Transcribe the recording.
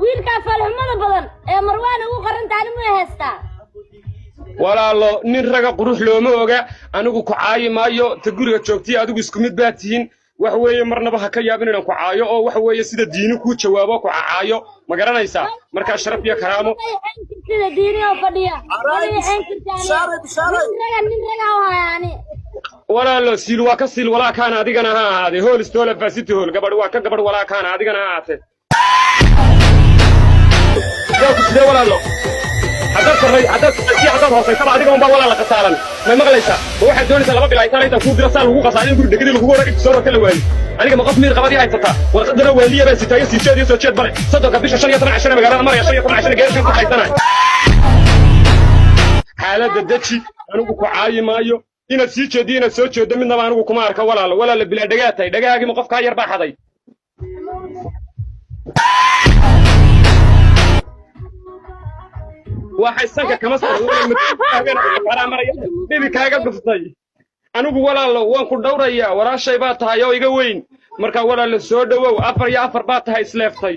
wiilka falxumada badan ee Marwaan ugu qarantaani ma heestaa walaalo nin raga qurux looma oga anigu ku caayi maayo ta guriga joogtii adigu isku mid baad tihiin wax weeye marnaba ha ka yaabin inaan ku caayo oo wax weeye sida diini ku jawaabo ku caayo ma garanaysaa marka sharaf iyo karaamo sida diini oo fadhiya nin raga waayani walaalo siil waa ka siil walaa kaana adigana ha ahaade hool istoola faasiti hool gabadh waa ka gabadh walaa kaana adigana ha ahaate sidee walaalo حدث هوسي طبعا adiga umba wala la qasaalan ma maqlaysa waxa doonaysa laba bil ay tahay inta ku dira saal ugu qasaalin guri dhigay lagu wareeg soo kala waayay aniga ma qof miir qabadii ay tataa warqadana waaliya baa sitaayo si jeed iyo soo jeed bare saddex bisha 15 magaalada maraya 15 geerkan ku haysanay xaaladda daji anigu ku caayi maayo inaad sii jeediyo inaad soo jeedo midna anigu kuma arka walaal bila dhagaatay dhagaagi ma qof ka yar baa xaday waxay sanka kama soo bibi kaaga dhuftay anigu walaalo waan ku dhawraya waraashay baa tahay oo iga weyn marka walaalo soo dhawow 4 iyo 4 baa tahay isleeftay